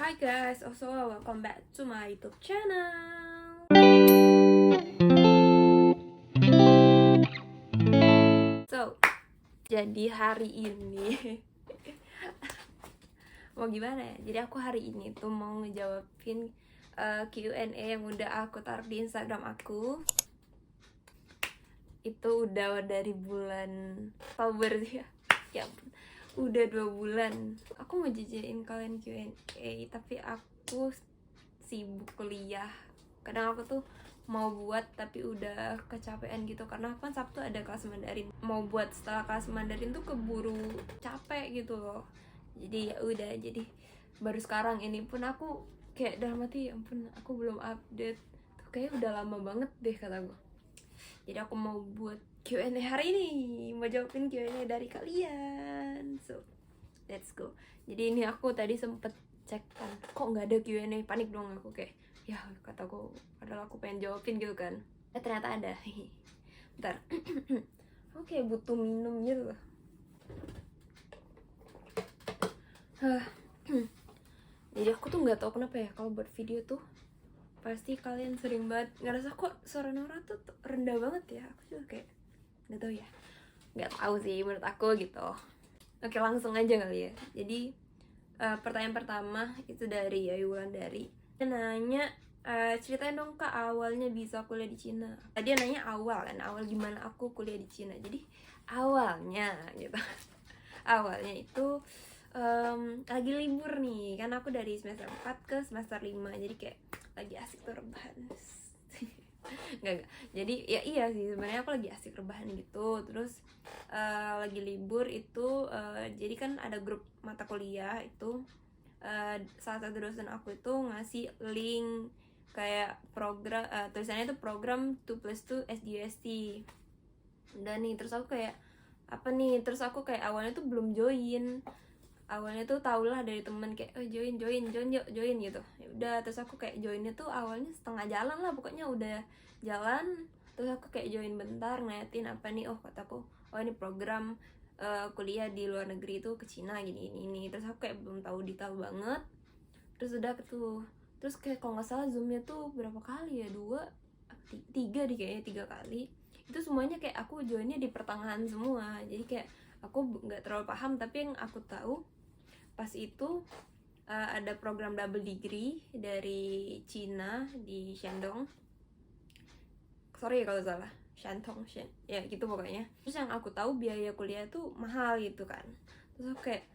Hi guys, also welcome back to my YouTube channel. So, jadi hari ini mau gimana ya? Jadi aku hari ini tuh mau ngejawabin Q&A yang udah aku taruh di Instagram aku. Itu udah dari bulan Oktober ya. Ya ampun, udah 2 bulan. Aku mau jajain kalian Q&A, tapi aku sibuk kuliah. Kadang aku tuh mau buat tapi udah kecapean gitu, karena kan Sabtu ada kelas Mandarin. Mau buat setelah kelas Mandarin tuh keburu capek gitu loh. Jadi ya udah, jadi baru sekarang ini pun aku kayak dalam hati, ya ampun aku belum update tuh, kayak udah lama banget deh kata gue. Jadi aku mau buat Q&A hari ini, mau jawabin Q&A dari kalian. So, let's go. Jadi ini aku tadi sempet cek kan, kok nggak ada Q&A, panik dong aku kayak, ya kataku, padahal aku pengen jawabin gitu kan. Ternyata ada. Bentar. Oke, butuh minum gitu. Jadi aku tuh nggak tahu kenapa ya, kalau buat video tuh pasti kalian sering banget ngerasa kok suara Nora tuh rendah banget ya. Aku juga kayak nggak tahu ya, nggak tahu sih menurut aku gitu. Oke, langsung aja kali ya. Jadi pertanyaan pertama itu dari Ayu Wulandari. Dia nanya, ceritain dong Kak awalnya bisa kuliah di Cina. Dia nanya awal kan, awal gimana aku kuliah di Cina. Jadi awalnya gitu. Awalnya itu lagi libur nih, kan aku dari semester 4 ke semester 5. Jadi kayak lagi asik tuh rebahan. Enggak. Jadi ya iya sih, sebenarnya aku lagi asik rebahan gitu. Terus lagi libur itu jadi kan ada grup mata kuliah itu, salah satu dosen aku itu ngasih link kayak program, tulisannya itu program 2+2 SDUST. Dan nih terus aku kayak apa nih, terus aku kayak awalnya tuh belum join. Awalnya tuh tau lah dari temen kayak, oh join yuk join gitu. Ya udah, terus aku kayak joinnya tuh awalnya setengah jalan lah, pokoknya udah jalan. Terus aku kayak join bentar, ngeliatin apa nih, oh kataku, oh ini program kuliah di luar negeri itu ke Cina gini. Terus aku kayak belum tahu detail banget. Terus udah tuh, terus kayak kalau nggak salah zoomnya tuh berapa kali ya, 3 deh kayaknya, 3 kali. Itu semuanya kayak aku joinnya di pertengahan semua, jadi kayak aku nggak terlalu paham. Tapi yang aku tahu pas itu ada program double degree dari Cina di Shandong. Sorry ya kalau salah, Shandong, ya gitu pokoknya. Terus yang aku tahu biaya kuliah tuh mahal gitu kan. Terus aku kayak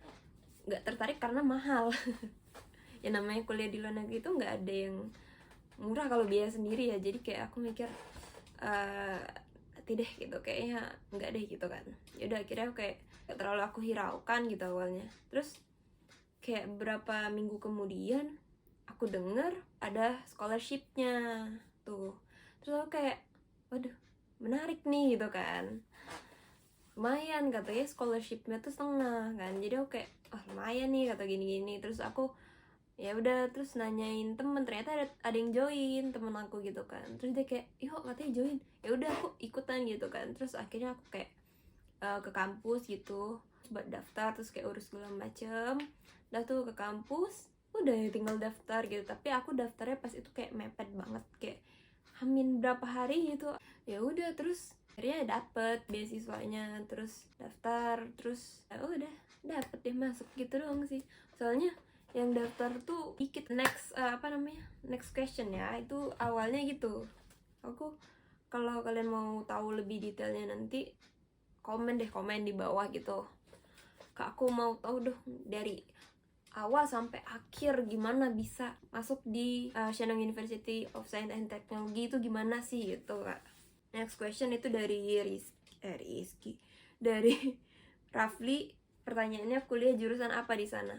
nggak tertarik karena mahal. Ya namanya kuliah di luar negeri itu nggak ada yang murah kalau biaya sendiri ya. Jadi kayak aku mikir tidak gitu, kayaknya nggak deh gitu kan. Ya udah, akhirnya aku kayak gak terlalu aku hiraukan gitu awalnya. Terus kayak berapa minggu kemudian aku denger ada scholarshipnya tuh. Terus aku kayak, waduh menarik nih gitu kan, lumayan katanya scholarshipnya tuh setengah kan. Jadi aku kayak, oh lumayan nih kata gini. Terus aku ya udah, terus nanyain temen, ternyata ada yang join, temen aku gitu kan. Terus dia kayak, yuk katanya join, ya udah aku ikutan gitu kan. Terus akhirnya aku kayak ke kampus gitu buat daftar, terus kayak urus segala macem. Udah tuh ke kampus, udah ya tinggal daftar gitu. Tapi aku daftarnya pas itu kayak mepet banget, kayak hamin berapa hari gitu. Ya udah, terus akhirnya dapet beasiswanya. Terus daftar, terus ya udah dapet deh, masuk gitu doang sih. Soalnya yang daftar tuh dikit. Next next question ya, itu awalnya gitu. Aku, kalau kalian mau tahu lebih detailnya nanti komen di bawah gitu. Kak, aku mau tahu dong dari awal sampai akhir gimana bisa masuk di Shandong University of Science and Technology itu gimana sih gitu Kak. Next question itu dari Rizky. Dari Rafli, pertanyaannya kuliah jurusan apa di sana?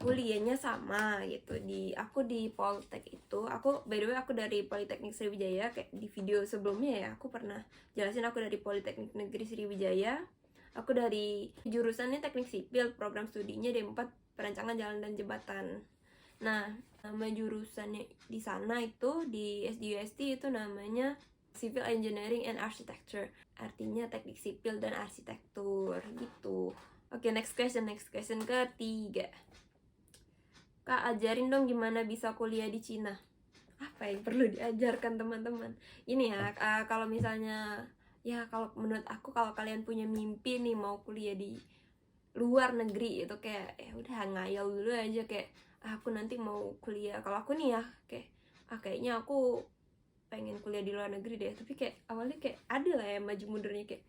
Kuliahnya sama gitu, aku di Poltek itu. Aku by the way aku dari Politeknik Sriwijaya, kayak di video sebelumnya ya aku pernah jelasin aku dari Politeknik Negeri Sriwijaya. Aku dari jurusannya Teknik Sipil, program studinya D4 Perancangan Jalan dan Jembatan. Nah, nama jurusannya di sana itu di SDUST itu namanya Civil Engineering and Architecture. Artinya teknik sipil dan arsitektur gitu. Oke, next question ketiga. Kak, ajarin dong gimana bisa kuliah di Cina. Apa yang perlu diajarkan teman-teman? Ini ya, kalau misalnya ya kalau menurut aku kalau kalian punya mimpi nih mau kuliah di luar negeri itu kayak ya udah ngayal dulu aja kayak aku nanti mau kuliah. Kalau aku nih ya kayak kayaknya aku pengen kuliah di luar negeri deh, tapi kayak awalnya kayak ada lah ya maju mundurnya kayak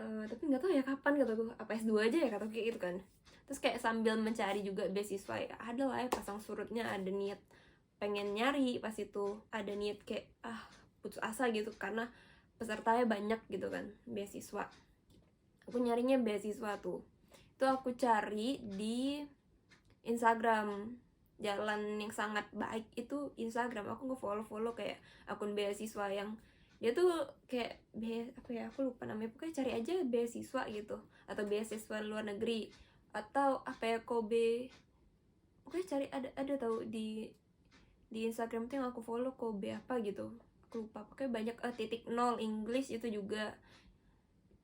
tapi nggak tahu ya kapan, kata gue apa S2 aja ya, kata kayak gitu kan. Terus kayak sambil mencari juga beasiswa ya ada lah ya pasang surutnya, ada niat pengen nyari, pas itu ada niat kayak putus asa gitu karena pesertanya banyak gitu kan beasiswa. Aku nyarinya beasiswa tuh itu aku cari di Instagram. Jalan yang sangat baik itu Instagram. Aku nge-follow kayak akun beasiswa yang dia tuh kayak apa ya, aku lupa namanya, pokoknya cari aja beasiswa gitu atau beasiswa luar negeri atau apa ya, Kobe, pokoknya cari ada tahu di Instagram tuh yang aku follow Kobe apa gitu, aku lupa, pokoknya banyak .0 English itu juga.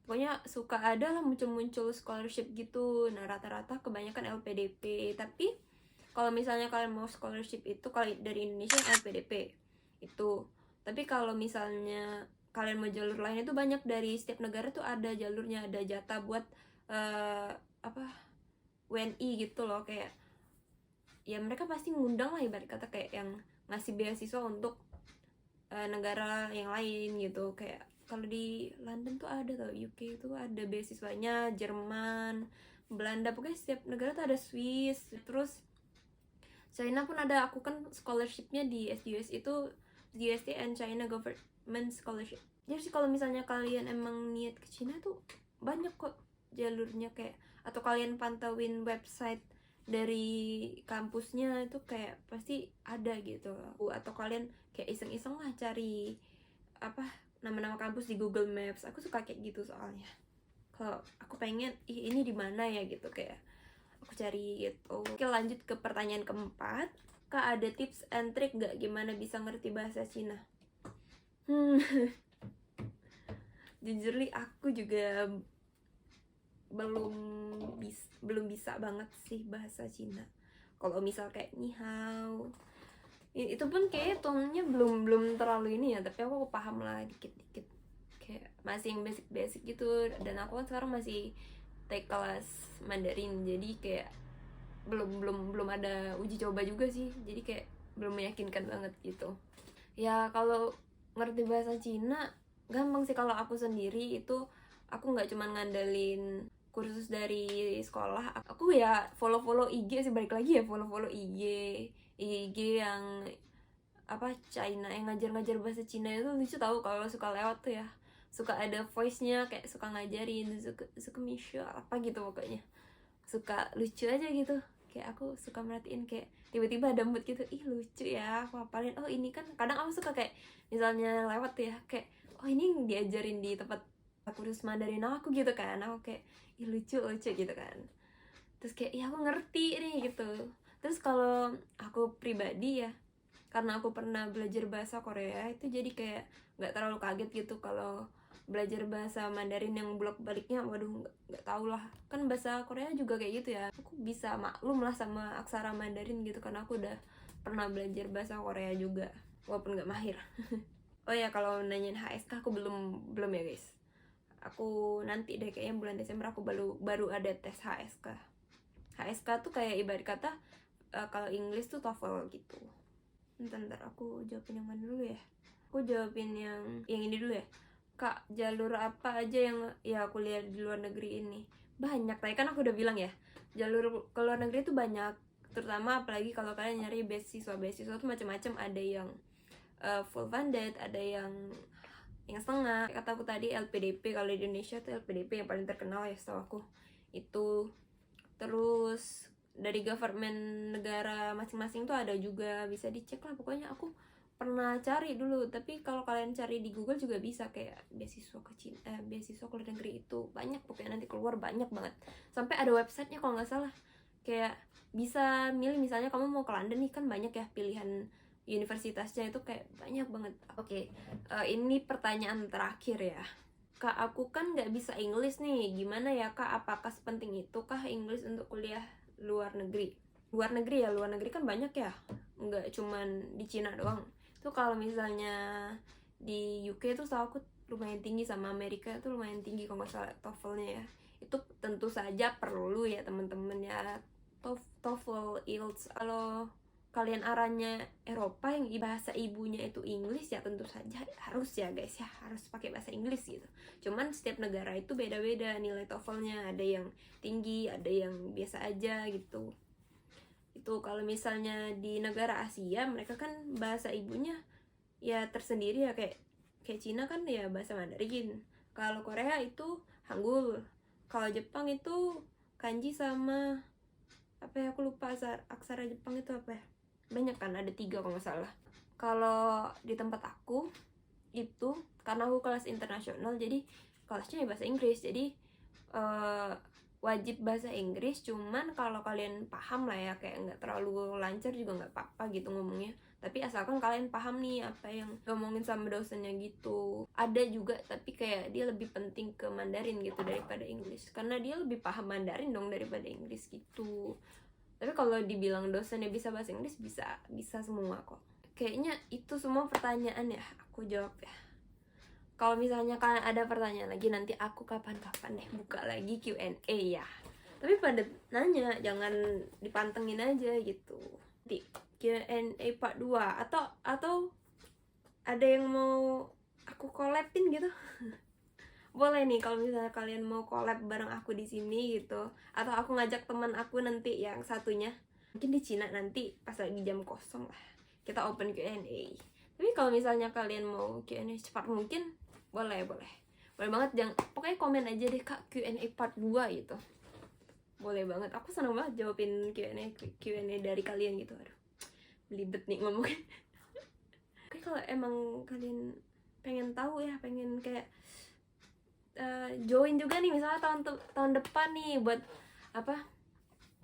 Pokoknya suka ada lah muncul-muncul scholarship gitu. Nah rata-rata kebanyakan LPDP. Tapi kalau misalnya kalian mau scholarship itu kalau dari Indonesia LPDP itu. Tapi kalau misalnya kalian mau jalur lain itu banyak, dari setiap negara tuh ada jalurnya, ada jatah buat WNI gitu loh. Kayak ya mereka pasti ngundang lah ibarat kata kayak yang ngasih beasiswa untuk negara yang lain gitu. Kayak kalau di London tuh ada tau, UK itu ada beasiswanya, Jerman, Belanda, pokoknya setiap negara tuh ada, Swiss. Terus China pun ada, aku kan scholarshipnya di SDUS itu USD and China Government Scholarship. Jadi kalau misalnya kalian emang niat ke China tuh banyak kok jalurnya, kayak atau kalian pantauin website dari kampusnya itu kayak pasti ada gitu. Atau kalian kayak iseng-iseng lah cari nama-nama kampus di Google Maps. Aku suka kayak gitu soalnya. Kalau aku pengen ini di mana ya gitu, kayak aku cari gitu. Oke, lanjut ke pertanyaan keempat. Kak, ada tips and trick gak gimana bisa ngerti bahasa Cina? Jujur li aku juga belum bisa banget sih bahasa Cina. Kalau misal kayak ni hao itu pun kayak tonenya belum terlalu ini ya, tapi aku paham lah dikit-dikit, kayak masih yang basic gitu. Dan aku kan sekarang masih take kelas Mandarin, jadi kayak belum ada uji coba juga sih, jadi kayak belum meyakinkan banget gitu. Ya kalau ngerti bahasa Cina gampang sih. Kalau aku sendiri itu aku nggak cuma ngandelin kursus dari sekolah, aku ya follow IG sih, balik lagi ya follow IG yang China yang ngajar bahasa Cina itu lucu tahu. Kalau suka lewat tuh ya suka ada voice-nya, kayak suka ngajarin, suka Misha apa gitu, pokoknya suka lucu aja gitu. Kayak aku suka merhatiin kayak tiba-tiba ada mood gitu, ih lucu ya, aku hafalin. Oh ini kan kadang aku suka kayak misalnya lewat tuh ya kayak oh ini diajarin di tempat kursus Mandarin aku gitu kan, aku kayak ih lucu gitu kan. Terus kayak ya aku ngerti nih gitu. Terus kalau aku pribadi ya, karena aku pernah belajar bahasa Korea itu, jadi kayak nggak terlalu kaget gitu kalau belajar bahasa Mandarin yang bolak-baliknya, waduh nggak tau lah. Kan bahasa Korea juga kayak gitu ya, aku bisa maklum lah sama aksara Mandarin gitu karena aku udah pernah belajar bahasa Korea juga walaupun nggak mahir. Oh ya, kalau nanyain HSK aku belum ya guys. Aku nanti deh kayaknya bulan Desember aku baru ada tes HSK. HSK tuh kayak ibarat kata kalau English tuh TOEFL gitu. Bentar aku jawabin yang mana dulu ya. Aku jawabin yang ini dulu ya. Kak, jalur apa aja yang ya kuliah di luar negeri ini? Banyak, tadi kan aku udah bilang ya, jalur ke luar negeri itu banyak. Terutama apalagi kalau kalian nyari beasiswa tuh macam-macam. Ada yang full funded, ada yang setengah. Kata aku tadi LPDP, kalau di Indonesia tuh LPDP yang paling terkenal ya setahu aku itu. Terus dari government negara masing-masing tuh ada juga, bisa dicek lah. Pokoknya aku pernah cari dulu, tapi kalau kalian cari di Google juga bisa kayak beasiswa ke Cina, beasiswa ke luar negeri itu banyak, pokoknya nanti keluar banyak banget. Sampai ada websitenya kalau nggak salah, kayak bisa milih. Misalnya kamu mau ke London nih, kan banyak ya pilihan universitasnya itu kayak banyak banget. Oke, ini pertanyaan terakhir ya. Kak, aku kan nggak bisa English nih, gimana ya Kak? Apakah sepenting itu kah English untuk kuliah luar negeri? luar negeri ya, luar negeri kan banyak ya, nggak cuman di Cina doang. Tuh kalau misalnya di UK tuh setahu aku lumayan tinggi, sama Amerika tuh lumayan tinggi kalau nggak salah TOEFL-nya ya. Itu tentu saja perlu ya teman-teman ya, TOEFL, IELTS. Kalau kalian arahnya Eropa yang bahasa ibunya itu Inggris ya tentu saja harus ya guys ya, harus pakai bahasa Inggris gitu. Cuman setiap negara itu beda-beda nilai TOEFL-nya, ada yang tinggi, ada yang biasa aja gitu. Itu kalau misalnya di negara Asia mereka kan bahasa ibunya ya tersendiri ya, kayak Cina kan ya bahasa Mandarin. Kalau Korea itu Hangul. Kalau Jepang itu kanji sama apa ya, aku lupa aksara Jepang itu apa ya, banyak kan, ada 3 kalau nggak salah. Kalau di tempat aku itu karena aku kelas internasional, jadi kelasnya ya bahasa Inggris, jadi wajib bahasa Inggris. Cuman kalau kalian paham lah ya, kayak nggak terlalu lancar juga nggak apa-apa gitu ngomongnya, tapi asalkan kalian paham nih apa yang ngomongin sama dosennya gitu. Ada juga tapi kayak dia lebih penting ke Mandarin gitu daripada Inggris, karena dia lebih paham Mandarin dong daripada Inggris gitu. Tapi kalau dibilang dosennya bisa bahasa Inggris, bisa semua kok. Kayaknya itu semua pertanyaan ya, aku jawab ya. Kalau misalnya kalian ada pertanyaan lagi, nanti aku kapan-kapan deh buka lagi Q&A ya. Tapi pada nanya, jangan dipantengin aja gitu. Nanti Q&A part 2 atau ada yang mau aku collabin gitu. Boleh nih kalau misalnya kalian mau collab bareng aku di sini gitu, atau aku ngajak teman aku nanti yang satunya mungkin di Cina, nanti pas lagi jam kosong lah kita open Q&A. Tapi kalau misalnya kalian mau Q&A cepat mungkin boleh banget, jangan, pokoknya komen aja deh Kak Q&A part 2 gitu, boleh banget. Aku seneng banget jawabin Q&A dari kalian gitu. Aduh, belibet nih ngomongin. Oke, kalau emang kalian pengen tahu ya, pengen kayak join juga nih misalnya tahun depan nih, buat apa,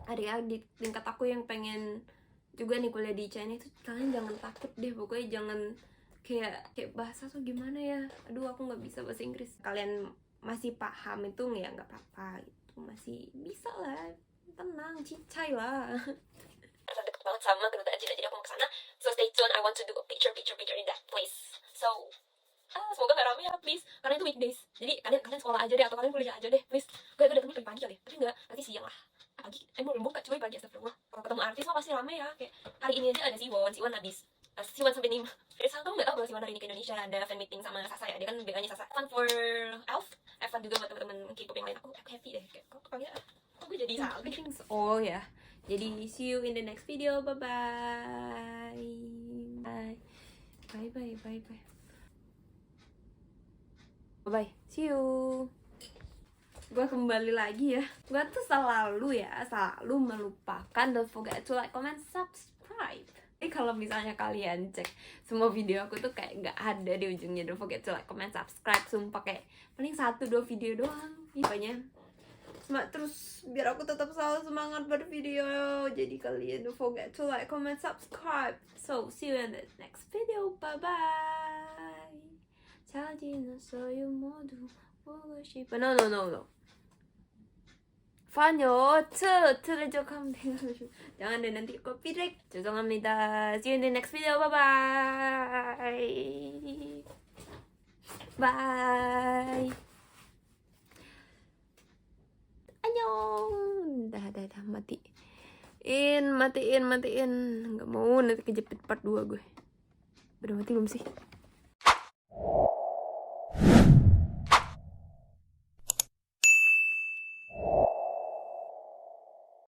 adik-adik tingkat aku yang pengen juga nih kuliah di China itu, kalian jangan takut deh, pokoknya jangan kayak bahasa tuh gimana ya, aduh aku nggak bisa bahasa Inggris. Kalian masih paham itu ya nggak apa-apa gitu, masih bisa lah, tenang, cicai lah. Deket banget sama kedutaan Cina, jadi aku mau kesana, so stay tune. I want to do a picture in that place, so semoga gak rame ya please, karena itu weekdays, jadi kalian sekolah aja deh, atau kalian kuliah aja deh please. Gue datangnya pagi-pagi kali, tapi enggak, nanti siang lah. Pagi mau buka cuy, pagi astagfirullah. Kalau ketemu artis mah pasti rame ya, kayak hari ini aja ada Siwon habis, Siwon sampai nih. Terus aku nggak tahu kalau Siwon hari ini ke Indonesia ada fan meeting sama Sasa ya, dia kan BA-nya Sasa. Fun for Elf, fun juga buat temen-temen K-pop yang lain. Aku happy deh, kayak kok panggil gue jadi salah. Oh ya, jadi see you in the next video, bye bye. Bye, see you. Gue kembali lagi ya. Gue tuh selalu melupakan. Don't forget to like, comment, subscribe. Jadi kalau misalnya kalian cek semua video aku tuh kayak nggak ada di ujungnya don't forget to like, comment, subscribe. Sumpah kayak paling 1-2 video doang. Pokoknya terus biar aku tetap selalu semangat bervideo. Jadi kalian don't forget to like, comment, subscribe. So see you in the next video. Bye bye. 자기는 써요 모두 보고 싶어. No. 파뇨 트를 좀 jangan deh, nanti copyright. 죄송합니다. See you in the next video. Bye bye. Annyeong. Dah matiin. Nggak mau nanti kejepit part 2 gue. Udah mati belum sih?